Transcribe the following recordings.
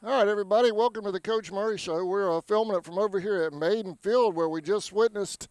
All right, everybody, welcome to the Coach Murray Show. We're filming it from over here at Maiden Field, where we just witnessed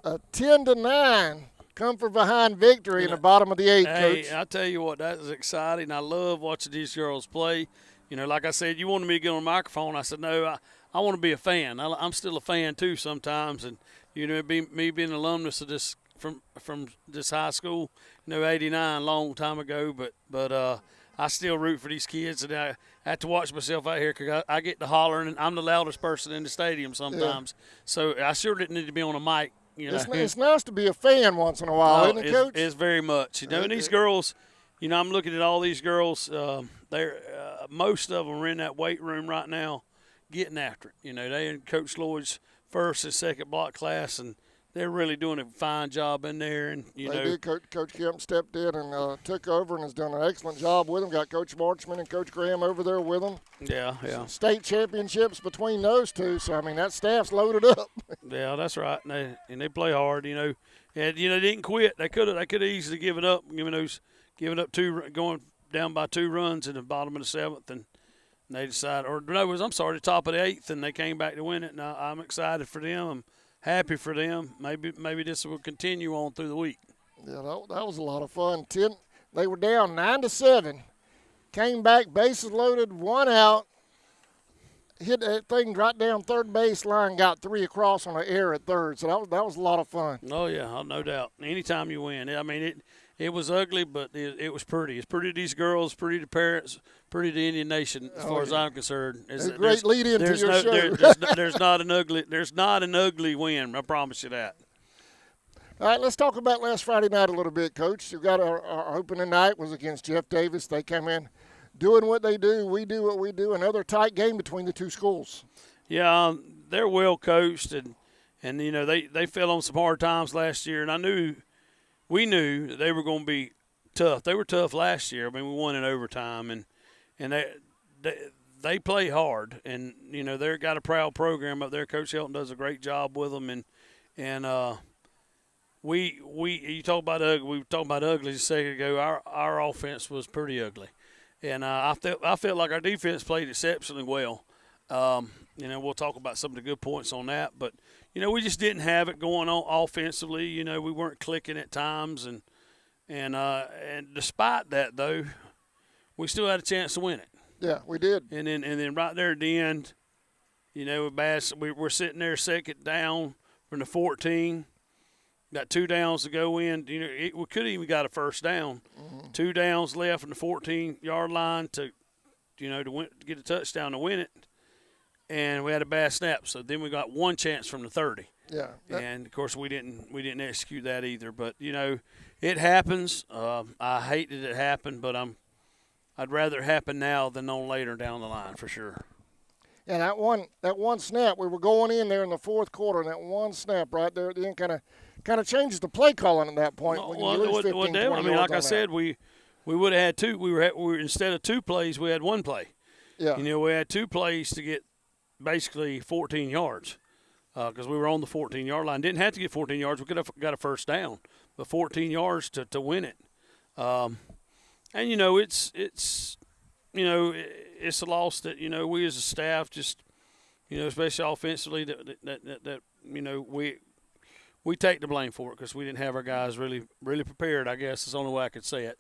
a 10-9 come from behind victory in the bottom of the eighth, Coach. Hey, I tell you what, that is exciting. I love watching these girls play. You know, like I said, you wanted me to get on the microphone. I said, no, I want to be a fan. I'm still a fan, too, sometimes. And, you know, me being an alumnus of this from this high school, you know, 89, long time ago. But I still root for these kids, and I have to watch myself out here because I get to hollering, and I'm the loudest person in the stadium sometimes. Yeah. So I sure didn't need to be on a mic. You know. It's nice to be a fan once in a while, isn't it, Coach? It's very much. You know, and these girls, you know, I'm looking at all these girls. Most of them are in that weight room right now getting after it. You know, they in Coach Lloyd's first and second block class, and they're really doing a fine job in there. And they did. Coach Kemp stepped in and took over and has done an excellent job with them. Got Coach Marchman and Coach Graham over there with them. Yeah. State championships between those two. So, I mean, that staff's loaded up. Yeah, that's right. And they play hard, you know. And, you know, they didn't quit. They could have easily given up, giving up going down by 2 runs in the bottom of the 7th. And they decided, the top of the 8th, and they came back to win it. And I'm excited for them. I'm happy for them. Maybe this will continue on through the week. Yeah, that was a lot of fun. They were down 9-7, came back, bases loaded, 1 out, hit that thing right down third base line, got 3 across on an error at third. So that was a lot of fun. Oh yeah, no doubt. Anytime you win, I mean it was ugly, but it was pretty. It's pretty to these girls, pretty to parents, pretty to Indian Nation as far as I'm concerned. It's a great lead into your show. There's not an ugly win. I promise you that. All right, let's talk about last Friday night a little bit, Coach. We got our opening night was against Jeff Davis. They came in doing what they do. We do what we do. Another tight game between the two schools. Yeah, they're well coached, and you know they fell on some hard times last year, and we knew that they were going to be tough. They were tough last year. I mean, we won in overtime, and they play hard, and you know they've got a proud program up there. Coach Helton does a great job with them, and you talk about ugly. We were talking about ugly a second ago. Our offense was pretty ugly, and I felt like our defense played exceptionally well. You know, we'll talk about some of the good points on that, but you know, we just didn't have it going on offensively. You know, we weren't clicking at times, and despite that, though, we still had a chance to win it. Yeah, we did. And then right there at the end, you know, we're sitting there second down from the 14. Got 2 downs to go in. You know, we could have even got a first down. Mm-hmm. 2 downs left from the 14-yard line to get a touchdown to win it. And we had a bad snap, so then we got 1 chance from the 30. Yeah. And of course we didn't execute that either. But you know, it happens. I hate that it happened, but I'd rather it happen now than on later down the line for sure. And that one snap, we were going in there in the fourth quarter, and that one snap right there at the end kind of changes the play calling at that point. I mean, like I said, we would have had 2. We were instead of 2 plays, we had 1 play. Yeah. You know, we had 2 plays to get basically 14 yards because we were on the 14-yard line. Didn't have to get 14 yards. We could have got a first down, but 14 yards to win it. And you know, it's a loss that you know we as a staff just especially offensively that you know we take the blame for it because we didn't have our guys really prepared. I guess is the only way I could say it.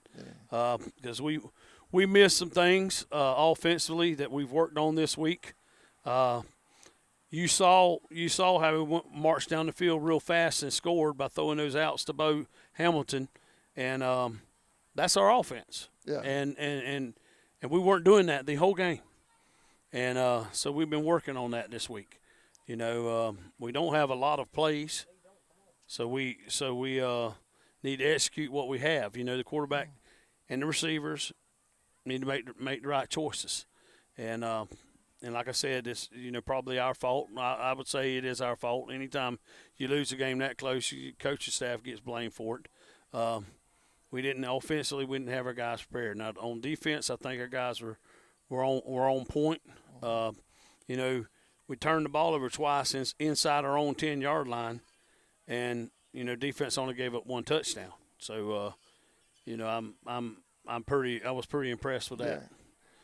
Because we missed some things offensively that we've worked on this week. You saw how we marched down the field real fast and scored by throwing those outs to Bo Hamilton, and that's our offense. Yeah. And we weren't doing that the whole game, and so we've been working on that this week. You know, we don't have a lot of plays, so we need to execute what we have. You know, the quarterback and the receivers need to make the right choices, and like I said, it's probably our fault. I would say it is our fault. Anytime you lose a game that close, your coaching staff gets blamed for it. We didn't have our guys prepared. Now on defense, I think our guys were on point. You know, we turned the ball over twice inside our own 10-yard line, and you know defense only gave up 1 touchdown. So you know I was pretty impressed with that.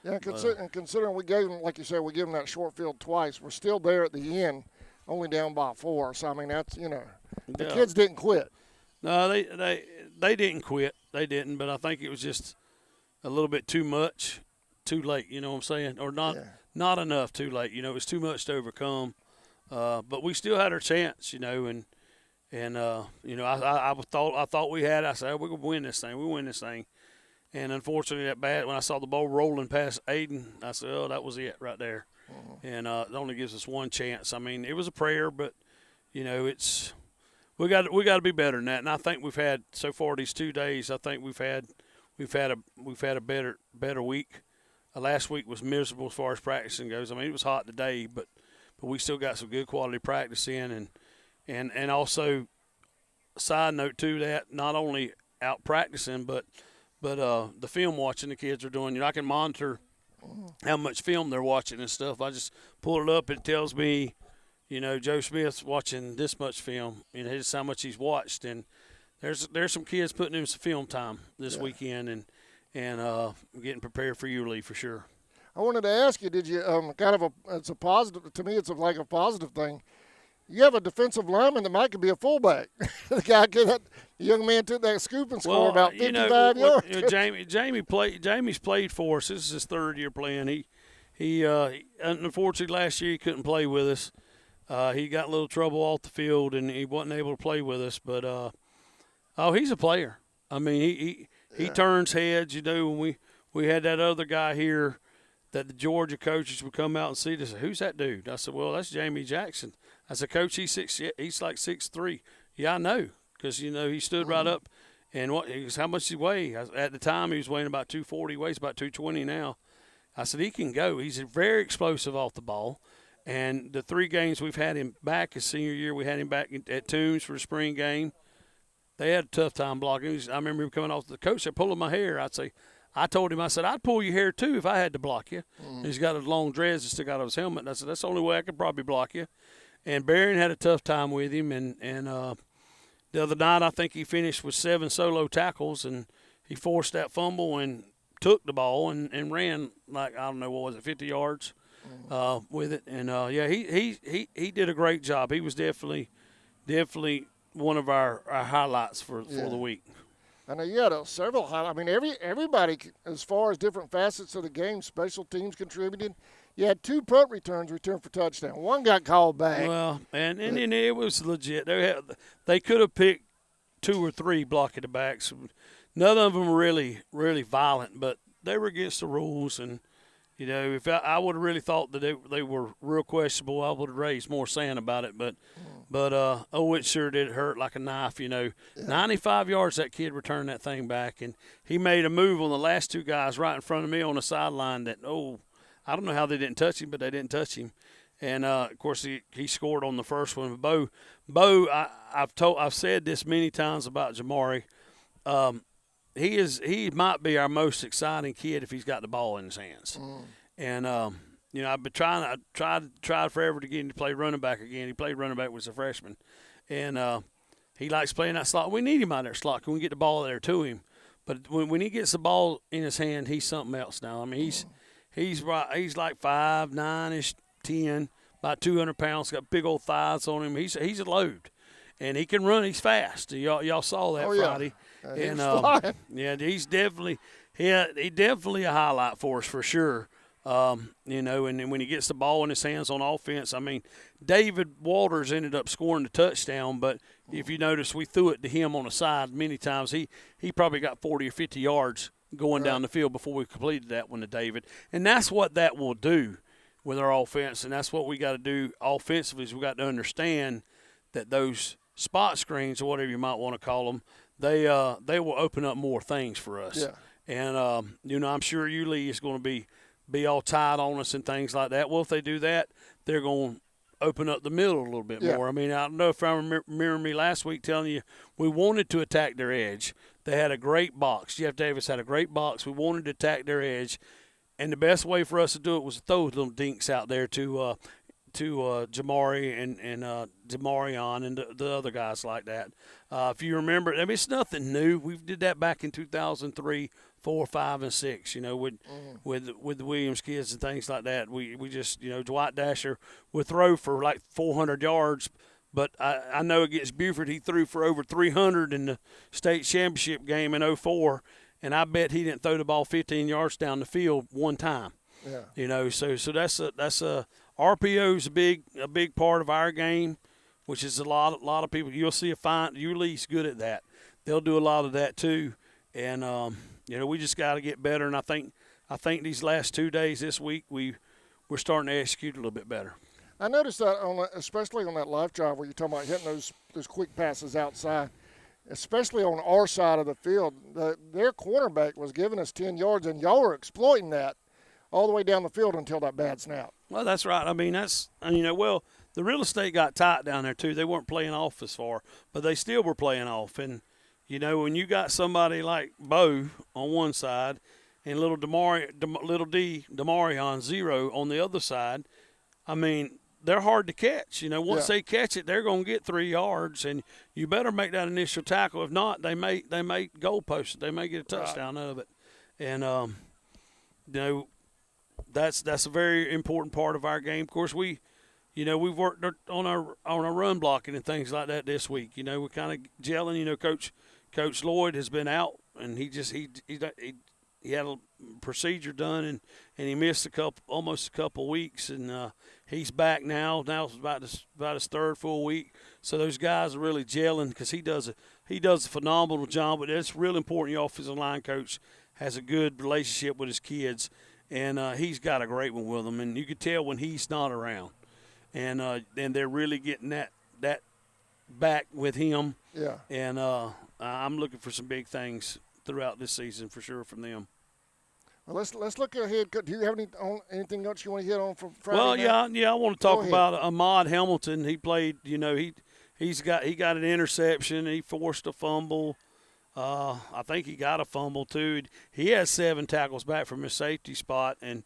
Yeah, considering we gave them, like you said, we gave them that short field twice. We're still there at the end, only down by 4. So I mean, that's the kids didn't quit. No, they didn't quit. They didn't, but I think it was just a little bit too much, too late. You know what I'm saying? Or not enough too late. It was too much to overcome. But we still had our chance, and I thought we had. I said, we're gonna win this thing. We win this thing. And unfortunately, that bat, when I saw the ball rolling past Aiden, I said, oh, that was it right there. And it only gives us one chance. I mean, it was a prayer, but it's we got to be better than that. And I think we've had so far these 2 days. I think we've had a better week. Last week was miserable as far as practicing goes. I mean, it was hot today, but we still got some good quality practice in, and also, side note to that, not only out practicing, but the film watching the kids are doing. I can monitor how much film they're watching and stuff. I just pull it up. It tells me, Joe Smith's watching this much film. Just how much he's watched. And there's some kids putting in some film time this weekend and getting prepared for Yulee for sure. I wanted to ask you, did you it's a positive to me? It's like a positive thing. You have a defensive lineman that might could be a fullback. The young man took that scoop and scored about 55 yards. Jamie's played for us. This is his 3rd year playing. He unfortunately last year he couldn't play with us. He got a little trouble off the field and he wasn't able to play with us. But he's a player. I mean, he turns heads. When we had that other guy here that the Georgia coaches would come out and see. They said, "Who's that dude?" I said, "Well, that's Jamie Jackson." I said, "Coach, he's like 6'3". Yeah, I know, because he stood right up, and how much he weigh? At the time, he was weighing about 240. He weighs about 220 now. I said he can go. He's very explosive off the ball, and the 3 games we've had him back his senior year, we had him back at Toombs for the spring game. They had a tough time blocking. I remember him coming off. The coach said, "Pulling my hair." I told him, I said, "I'd pull your hair too if I had to block you." He's got his long dreads and still got his helmet. And I said, "That's the only way I could probably block you." And Barron had a tough time with him. And the other night, I think he finished with 7 solo tackles, and he forced that fumble and took the ball and ran like, I don't know, what was it, 50 yards with it. And, he did a great job. He was definitely one of our highlights for the week. I know you had several highlights. I mean, everybody, as far as different facets of the game, special teams contributed. You had 2 punt returns returned for touchdown. One got called back. Well, and it was legit. They could have picked 2 or 3 blocking the backs. None of them were really, really violent, but they were against the rules. And, if I would have really thought that they were real questionable, I would have raised more sand about it. But it sure did hurt like a knife, 95 yards that kid returned that thing back. And he made a move on the last 2 guys right in front of me on the sideline that, I don't know how they didn't touch him, but they didn't touch him. And, of course, he scored on the first one. Bo, I've said this many times about Jamari. He might be our most exciting kid if he's got the ball in his hands. And, I've been tried forever to get him to play running back again. He played running back as a freshman. And he likes playing that slot. We need him out there slot. Can we get the ball there to him? But when he gets the ball in his hand, he's something else now. I mean, he's like 5'9", 10, about 200 pounds, got big old thighs on him. He's a load. And he can run. He's fast. Y'all saw that Friday. And he's definitely a highlight for us for sure. And then when he gets the ball in his hands on offense, I mean, David Walters ended up scoring the touchdown, but if you notice, we threw it to him on the side many times. He probably got 40 or 50 yards going down the field before we completed that one to David. And that's what that will do with our offense, and that's what we got to do offensively is we got to understand that those spot screens or whatever you might want to call them, they will open up more things for us. Yeah. And, I'm sure Yulee is going to be all tight on us and things like that. Well, if they do that, they're going to open up the middle a little bit more. I mean, I don't know if I remember me last week telling you we wanted to attack their edge. They had a great box. Jeff Davis had a great box. We wanted to attack their edge. And the best way for us to do it was to throw little dinks out there to Jamari and Demarion and the other guys like that. If you remember, I mean, it's nothing new. We did that back in 2003, 4, 5, and 6. You know, with the Williams kids and things like that. We just, you know, Dwight Dasher would throw for like 400 yards. But I know against Buford he threw for over 300 in the state championship game in '04, and I bet he didn't throw the ball 15 yards down the field one time. Yeah. You know, so that's a RPO's a big part of our game, which is a lot of people. You'll see Yulee's good at that. They'll do a lot of that too, and you know, we just got to get better. And I think these last 2 days this week we're starting to execute a little bit better. I noticed that especially on that live drive where you're talking about hitting those quick passes outside, especially on our side of the field. Their cornerback was giving us 10 yards, and y'all were exploiting that all the way down the field until that bad snap. Well, that's right. I mean, well, the real estate got tight down there too. They weren't playing off as far, but they still were playing off. And, you know, when you got somebody like Bo on one side and little Demarion Zero on the other side, I mean, they're hard to catch. You know, once they catch it, they're going to get 3 yards, and you better make that initial tackle. If not, they may goalpost it. They may get a touchdown out of it. And, you know, that's a very important part of our game. Of course, we've worked on our run blocking and things like that this week. You know, we're kind of gelling. You know, Coach Lloyd has been out, and he had a procedure done, and he missed almost a couple weeks, and he's back now. Now it's about his third full week. So those guys are really gelling because he does a phenomenal job. But it's real important. Your offensive line coach has a good relationship with his kids, and he's got a great one with them. And you could tell when he's not around, and they're really getting that back with him. Yeah. And I'm looking for some big things throughout this season for sure from them. Well, let's look ahead. Do you have anything else you want to hit on for Friday? Well, night? yeah, I want to talk about Ahmad Hamilton. He played. You know, he got an interception. He forced a fumble. I think he got a fumble too. He has 7 tackles back from his safety spot, and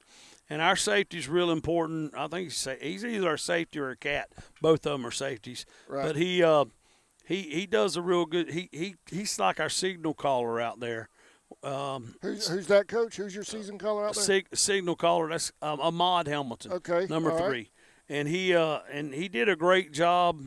our safety is real important. I think he's either our safety or a cat. Both of them are safeties. Right. But he does a real good. He's like our signal caller out there. Who's that, Coach? Who's your season caller out there? Signal caller. That's Ahmad Hamilton. Okay, number all 3, right. And he did a great job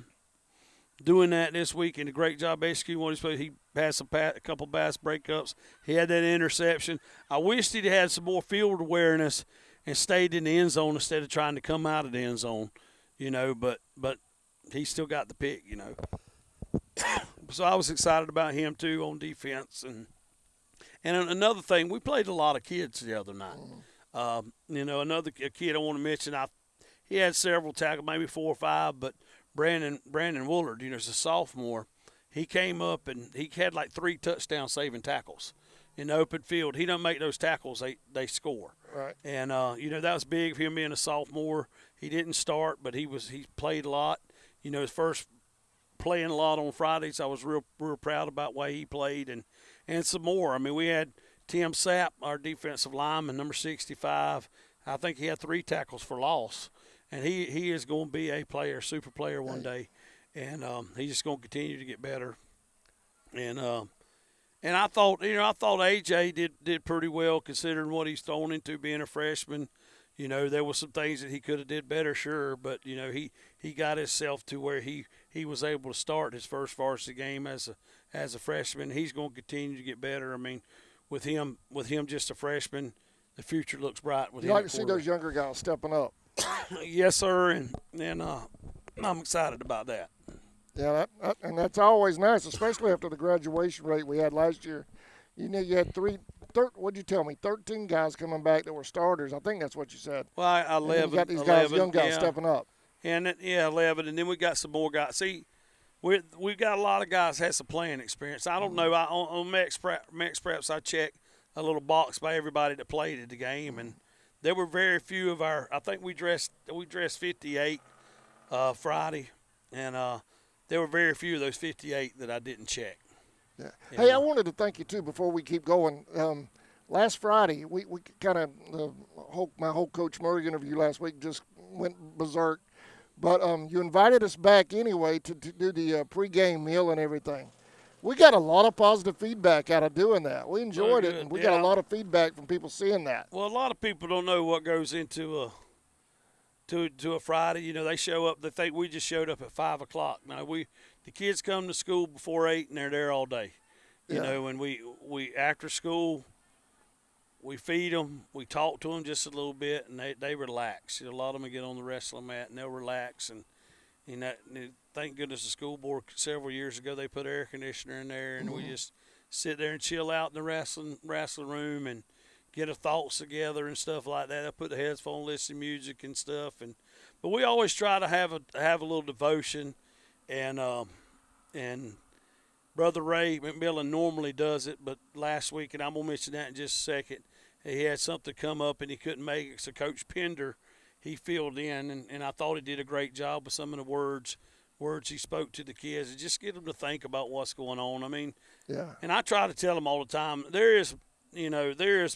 doing that this week, and a great job executing what he's supposed. He had a couple pass breakups. He had that interception. I wished he'd had some more field awareness and stayed in the end zone instead of trying to come out of the end zone. You know, but he still got the pick. You know, so I was excited about him too on defense. And another thing, we played a lot of kids the other night. You know, another kid I want to mention, he had several tackles, maybe 4 or 5, but Brandon Woolard, you know, is a sophomore. He came up and he had like 3 touchdown saving tackles in the open field. He don't make those tackles, they score. Right. And you know, that was big for him being a sophomore. He didn't start, but he played a lot. You know, his first playing a lot on Fridays. I was real proud about the way he played and some more. I mean, we had Tim Sapp, our defensive lineman, number 65. I think he had 3 tackles for loss. And he is going to be a player, super player one day. And he's just going to continue to get better. And I thought AJ did pretty well considering what he's thrown into being a freshman. You know, there was some things that he could have did better, sure, but you know, he got himself to where he was able to start his first varsity game as a freshman. He's going to continue to get better. I mean, with him just a freshman, the future looks bright with him. You like to see those younger guys stepping up. Yes, sir, and I'm excited about that. Yeah, and that's always nice, especially after the graduation rate we had last year. You know, you had what'd you tell me? 13 guys coming back that were starters. I think that's what you said. Well, 11. You got these guys, young guys, stepping up. And 11, and then we got some more guys. See, we've got a lot of guys that have some playing experience. I don't know. On Max Preps, I checked a little box by everybody that played at the game, and there were very few of our. I think we dressed 58 Friday, and there were very few of those 58 that I didn't check. Yeah. Hey, I wanted to thank you too before we keep going. Last Friday, we kind of my whole Coach Murray interview last week just went berserk, but you invited us back anyway to do the pregame meal and everything. We got a lot of positive feedback out of doing that. We enjoyed it, good. and we Yeah. got a lot of feedback from people seeing that. Well, a lot of people don't know what goes into a Friday. You know, they show up. They think we just showed up at 5 o'clock. Now the kids come to school before 8, and they're there all day. You Yeah. know, and we after school, we feed them, we talk to them just a little bit, and they relax. You know, a lot of them get on the wrestling mat and they'll relax. And thank goodness the school board several years ago they put air conditioner in there, and we just sit there and chill out in the wrestling room and get our thoughts together and stuff like that. I put the headphones, listen to music and stuff, but we always try to have a little devotion, and Brother Ray McMillan normally does it, but last week, and I'm gonna mention that in just a second, he had something come up and he couldn't make it. So Coach Pender, he filled in, and I thought he did a great job with some of the words he spoke to the kids, and just get them to think about what's going on. I mean, Yeah. and I try to tell them all the time, there is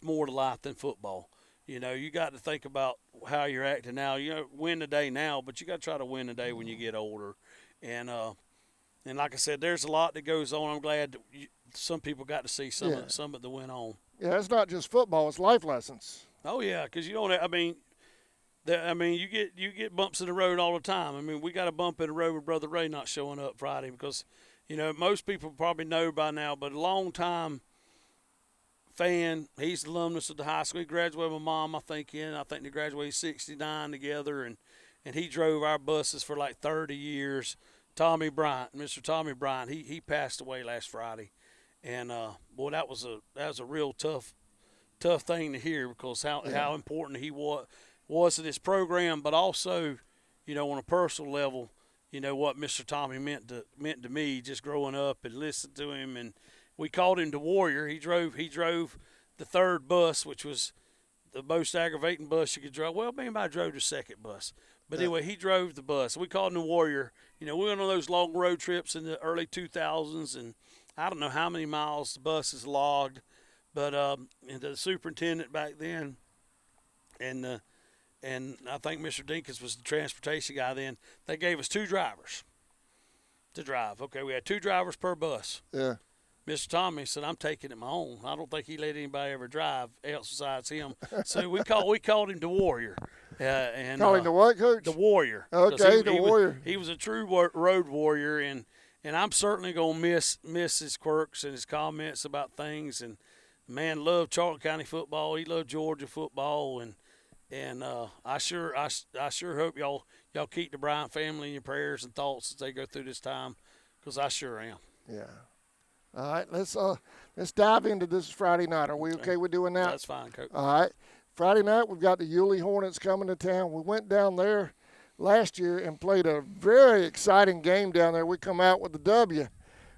more to life than football. You know, you got to think about how you're acting now. You know, win the day now, but you got to try to win the day when you get older. And like I said, there's a lot that goes on. I'm glad that some people got to see some of that went on. Yeah, it's not just football; it's life lessons. Oh yeah, because you don't. I mean, you get bumps in the road all the time. I mean, we got a bump in the road with Brother Ray not showing up Friday because, you know, most people probably know by now, but a long time fan. He's the alumnus of the high school. He graduated with my mom, I think they graduated 69 together, and he drove our buses for like 30 years. Tommy Bryant, Mr. Tommy Bryant, he passed away last Friday, and boy, that was a real tough thing to hear because how important he was in this program, but also, you know, on a personal level, you know what Mr. Tommy meant to me just growing up and listening to him, and we called him the Warrior. He drove the third bus, which was the most aggravating bus you could drive. Well, maybe I drove the second bus. But anyway, he drove the bus. We called him the Warrior. You know, we went on those long road trips in the early 2000s, and I don't know how many miles the bus is logged. But and the superintendent back then, and I think Mr. Dinkins was the transportation guy then, they gave us 2 drivers to drive. Okay, we had 2 drivers per bus. Yeah. Mr. Tommy said, "I'm taking it my own. I don't think he let anybody ever drive else besides him." So we called him the Warrior. Call him the what, Coach? The Warrior. Okay, the Warrior. He was a true road warrior, and I'm certainly gonna miss his quirks and his comments about things. And man, loved Charlton County football. He loved Georgia football, and I sure hope y'all keep the Bryant family in your prayers and thoughts as they go through this time, because I sure am. Yeah. All right, let's dive into this Friday night. Are we okay with doing that? That's fine, Coach. All right. Friday night, we've got the Yulee Hornets coming to town. We went down there last year and played a very exciting game down there. We come out with the W.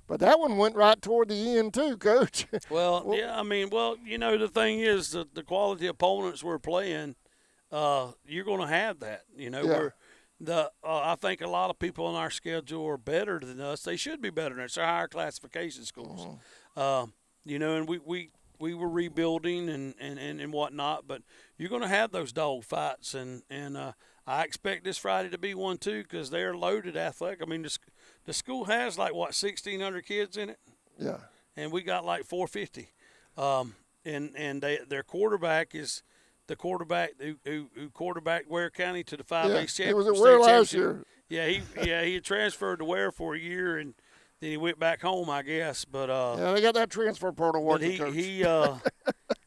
But that one went right toward the end too, Coach. Well, yeah, I mean, you know, the thing is that the quality opponents we're playing, you're going to have that. You know, I think a lot of people on our schedule are better than us. They should be better than us. They're higher classification schools. You know, and we were rebuilding and whatnot, but you're going to have those dog fights, and I expect this Friday to be one too, because they're loaded athletic. I mean, the school has like 1,600 kids in it. Yeah. And we got like 450. And their quarterback is the quarterback who quarterbacked Ware County to the 5A championship. He was at Ware last year. Yeah, he had transferred to Ware for a year, and then he went back home, I guess. But they got that transfer portal working. But he well,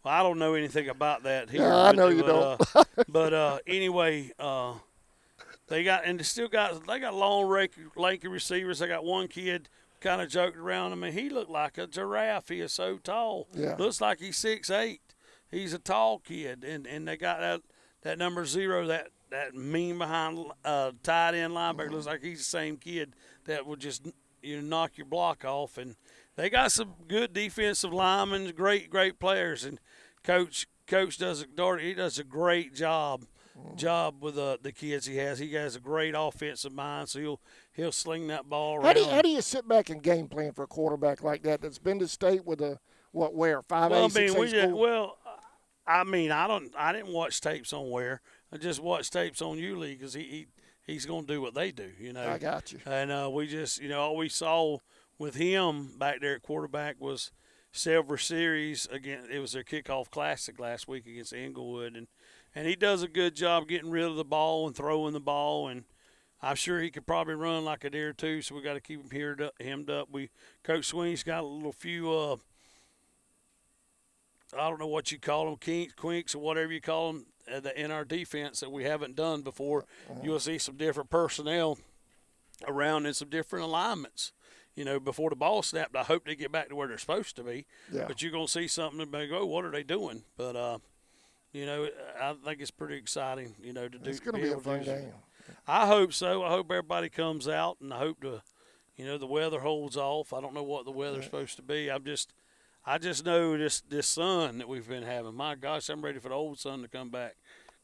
I don't know anything about that here. Yeah, I know you don't. But anyway, they got long, lanky receivers. They got one kid kind of joked around. I mean, he looked like a giraffe. He is so tall. Yeah. Looks like he's 6'8". He's a tall kid, and they got that number 0, that mean behind tight end linebacker. Looks like he's the same kid that would just knock your block off. And they got some good defensive linemen, great players. And Coach does a great job with the kids he has. He has a great offensive mind, so he'll sling that ball around. How do you sit back and game plan for a quarterback like that that's been to state with a 5A, 6A school? I didn't watch tapes on Ware. I just watched tapes on Yulee because he's going to do what they do, you know. I got you. And we just, all we saw with him back there at quarterback was several series again. It was their kickoff classic last week against Inglewood, and he does a good job getting rid of the ball and throwing the ball, and I'm sure he could probably run like a deer too. So we got to keep him hemmed up. Coach Sweeney's got a little few I don't know what you call them, quinks or whatever you call them in our defense that we haven't done before. You'll see some different personnel around in some different alignments. Before the ball snapped, I hope they get back to where they're supposed to be. Yeah. But you're going to see something and go, what are they doing? But, I think it's pretty exciting, to do. It's going to be a fun game. I hope so. I hope everybody comes out, and I hope the weather holds off. I don't know what the weather's supposed to be. I just know this sun that we've been having. My gosh, I'm ready for the old sun to come back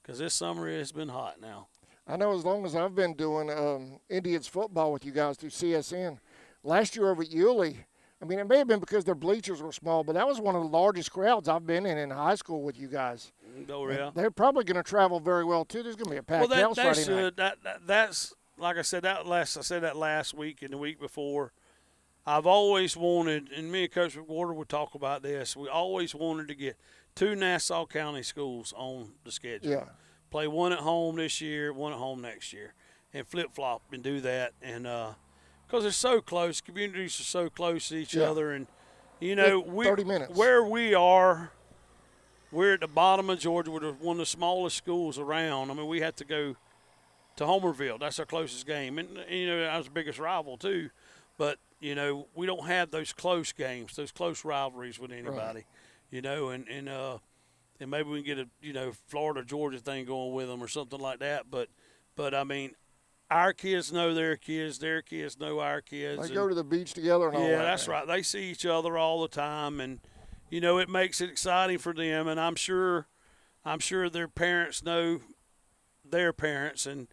because this summer has been hot now. I know as long as I've been doing Indians football with you guys through CSN, last year over at Yulee, I mean, it may have been because their bleachers were small, but that was one of the largest crowds I've been in high school with you guys. Oh, yeah. And they're probably going to travel very well, too. There's going to be a packed house Friday night. That's, like I said, I said that last week and the week before. I've always wanted, and me and Coach McWhorter would talk about this, we always wanted to get 2 Nassau County schools on the schedule. Yeah. Play one at home this year, one at home next year, and flip-flop and do that. And because they're so close, communities are so close to each other. And, 30 minutes. Where we are, we're at the bottom of Georgia. We're one of the smallest schools around. I mean, we had to go to Homerville. That's our closest game. And, that was the biggest rival, too. But, we don't have those close games, those close rivalries with anybody, and maybe we can get a, Florida-Georgia thing going with them or something like that. But I mean, our kids know their kids know our kids. They go to the beach together and all that. Yeah, that's right. They see each other all the time, and, it makes it exciting for them. And I'm sure their parents know their parents and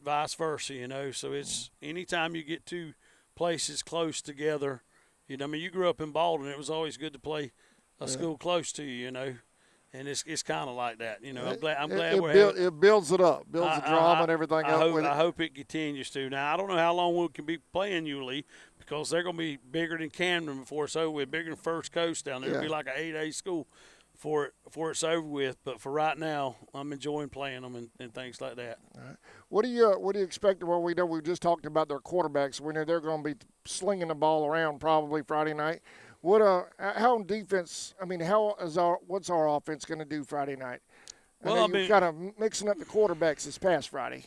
vice versa, So it's anytime you get 2 places close together, you grew up in Baldwin. It was always good to play a school close to you, and it's kind of like that. I'm glad it builds it up, builds the drama and everything up. I hope it continues to. Now I don't know how long we can be playing Yulee because they're going to be bigger than Camden before it's over with, bigger than First Coast down there. It'll be like an 8A school before it's over with. But for right now, I'm enjoying playing them and things like that. All right. What do you expect? Well, we know we just talked about their quarterbacks. We know they're going to be slinging the ball around probably Friday night. How on defense? I mean, what's our offense going to do Friday night? You're kind of mixing up the quarterbacks this past Friday.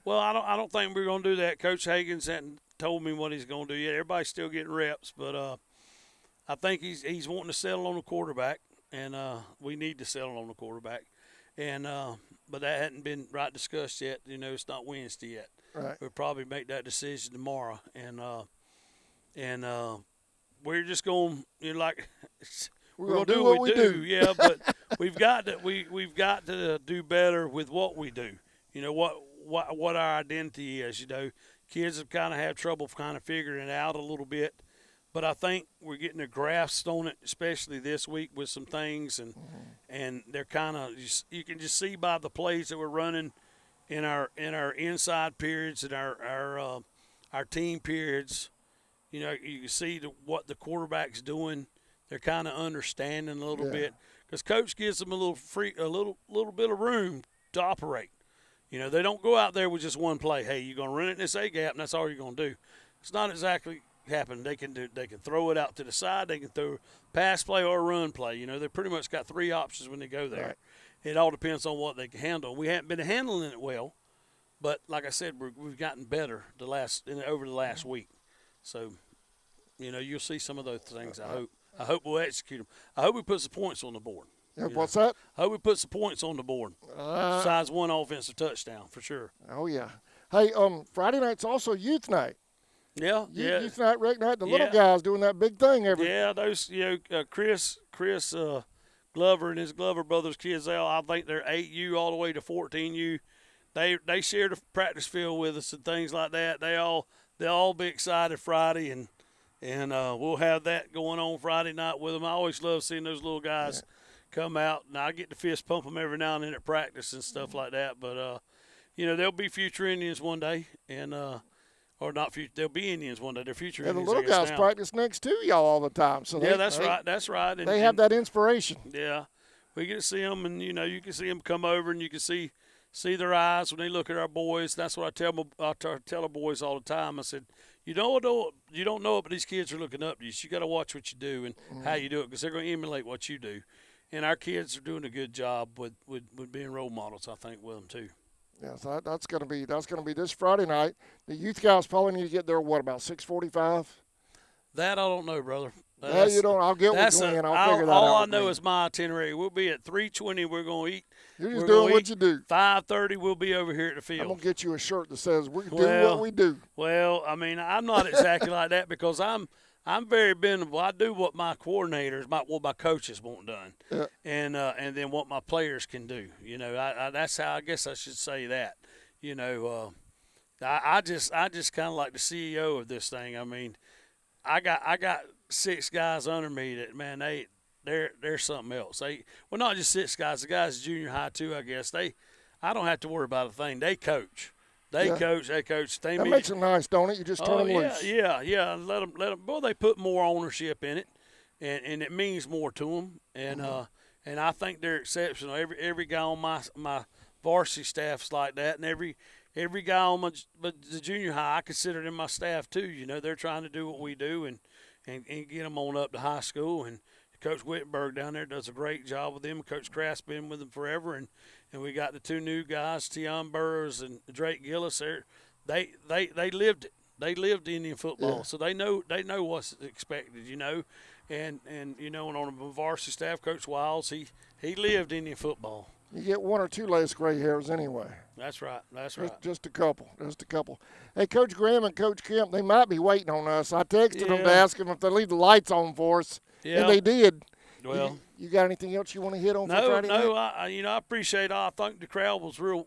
Well, I don't think we're going to do that. Coach Hagan's hadn't told me what he's going to do yet. Everybody's still getting reps, but I think he's wanting to settle on the quarterback, and we need to settle on the quarterback. And but that hadn't been discussed yet. It's not Wednesday yet. Right. We'll probably make that decision tomorrow, and we're just going we're going to do what we do. Yeah, but we've got to do better with what we do. What our identity is. Kids have kind of had trouble kind of figuring it out a little bit, but I think we're getting a grasp on it, especially this week with some things, and they're kind of you can just see by the plays that we're running in our inside periods and our team periods. You can see what the quarterback's doing. They're kind of understanding a little bit because coach gives them a little bit of room to operate. They don't go out there with just one play. Hey, you're going to run it in this A gap, and that's all you're going to do. It's not exactly happening. They can throw it out to the side. They can throw pass play or run play. They pretty much got 3 options when they go there. Right. It all depends on what they can handle. We haven't been handling it well, but like I said, we've gotten better over the last week. So, you'll see some of those things. I hope we'll execute them. I hope we put some points on the board. Yeah, what's that? I hope we put some points on the board. Besides one offensive touchdown, for sure. Oh yeah. Hey, Friday night's also youth night. Yeah, Youth night, rec night. The little guys doing that big thing every. Yeah, those Chris Glover and his Glover brothers kids. I think they're 8U all the way to 14U. They share the practice field with us and things like that. They'll all be excited Friday and we'll have that going on Friday night with them. I always love seeing those little guys come out, and I get to fist pump them every now and then at practice and stuff like that. But they'll be future Indians one day, and or or not future. They'll be Indians one day. They're future Yeah, the Indians. little I guess, guys now. practice next to y'all all the time. So Yeah, that's right. That's right. They have that inspiration. Yeah, we get to see them, and you can see them come over, and you can see their eyes when they look at our boys. That's what I tell the boys all the time. I said, you don't know it, but these kids are looking up to you. So you got to watch what you do and how you do it, because they're going to emulate what you do. And our kids are doing a good job with being role models, I think, with them too. Yeah, so that's gonna be this Friday night. The youth guys probably need to get there. What, about 6:45? That I don't know, brother. Yeah, you don't. I'll get with Glenn. I'll figure that out. All I know is my itinerary. We'll be at 3:20. We're going to eat. You're just doing what you do. 5:30. We'll be over here at the field. I'm gonna get you a shirt that says "We do what we do." Well, I mean, I'm not exactly like that, because I'm very bendable. I do what my coordinators, what my coaches want done, Yeah. and then what my players can do. You know, that's how I guess I should say that. You know, I just kind of like the CEO of this thing. I mean, I got 6 guys under me that, man, they're something else. Not just 6 guys. The guys at junior high too, I guess. I don't have to worry about a thing. They coach. They coach. That makes it nice, don't it? You just turn them loose. Yeah. Let them. Well, they put more ownership in it, and it means more to them. And I think they're exceptional. Every guy on my varsity staff's like that, and every guy on the junior high, I consider them my staff too. You know, they're trying to do what we do and get them on up to high school. And Coach Whittenberg down there does a great job with them. Coach Kraft's been with them forever, and we got the 2 new guys, Tion Burrows and Drake Gillis. They lived it. They lived Indian football, so they know what's expected. You know, and you know, and on the varsity staff, Coach Wiles, he lived Indian football. You get 1 or 2 less gray hairs anyway. That's right. That's right. Just a couple. Hey, Coach Graham and Coach Kemp, they might be waiting on us. I texted them to ask them if they leave the lights on for us, and they did. Well, you got anything else you want to hit on for Friday night? No. I appreciate it. I think the crowd was real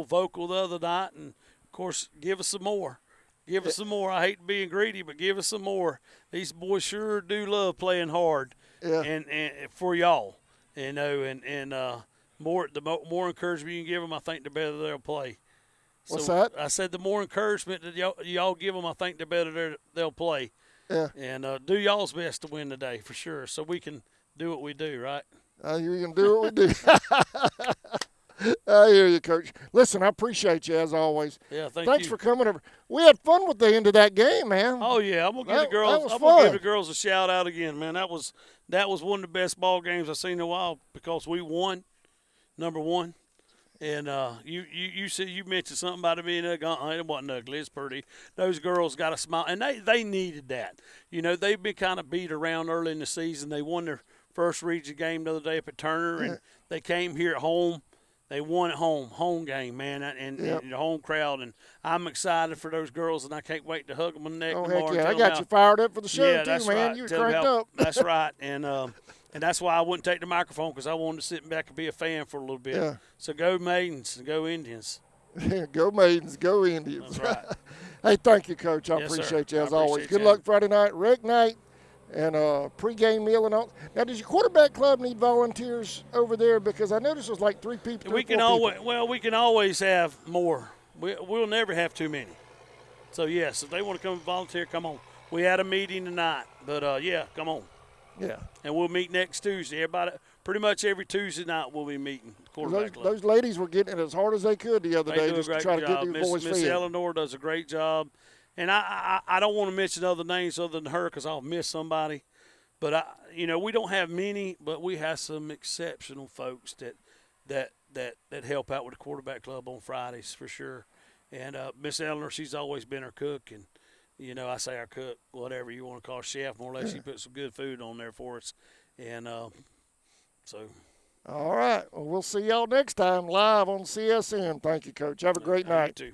vocal the other night, and of course, give us some more. Give us some more. I hate being greedy, but give us some more. These boys sure do love playing hard, and for y'all, you know, and the more encouragement you can give them, I think the better they'll play. What's that? I said the more encouragement that y'all give them, I think the better they'll play. Yeah. And do y'all's best to win today for sure, so we can do what we do, right? You can do what we do. I hear you, Coach. Listen, I appreciate you as always. Yeah, Thanks for coming over. We had fun with the end of that game, man. Oh yeah, I'm gonna give the girls a shout out again, man. That was one of the best ball games I've seen in a while, because we won, number one. And you said, you mentioned something about it being ugly. It wasn't ugly. It's pretty. Those girls got a smile, and they needed that. You know, they've been kind of beat around early in the season. They won their first region game the other day up at Turner, and they came here at home. They won at home game, man, and the home crowd. And I'm excited for those girls, and I can't wait to hug them on the neck tomorrow. Heck yeah, I got you fired up for the show too, man. Right. You were cranked up. That's right, and that's why I wouldn't take the microphone, because I wanted to sit back and be a fan for a little bit. Yeah. So go Maidens and go Indians. Go Maidens, go Indians. That's right. Hey, thank you, Coach. I Yes, appreciate sir. you as always. Good luck Friday night, rec night, and pregame meal and all. Now, does your quarterback club need volunteers over there? Because I noticed there's like 3 people. We can always have more. We'll never have too many. So yes, if they want to come volunteer, come on. We had a meeting tonight, but come on. Yeah. And we'll meet next Tuesday. Everybody, pretty much every Tuesday night we'll be meeting. Quarterback club. Those ladies were getting it as hard as they could the other day, just to try to get these boys fed. Miss Eleanor does a great job. And I don't want to mention other names other than her, because I'll miss somebody. But we don't have many, but we have some exceptional folks that help out with the quarterback club on Fridays for sure. And Miss Eleanor, she's always been our cook, and I say our cook, whatever you want to call chef, more or less. She puts some good food on there for us, and so. All right. Well, we'll see y'all next time live on CSN. Thank you, Coach. Have a great night. You too.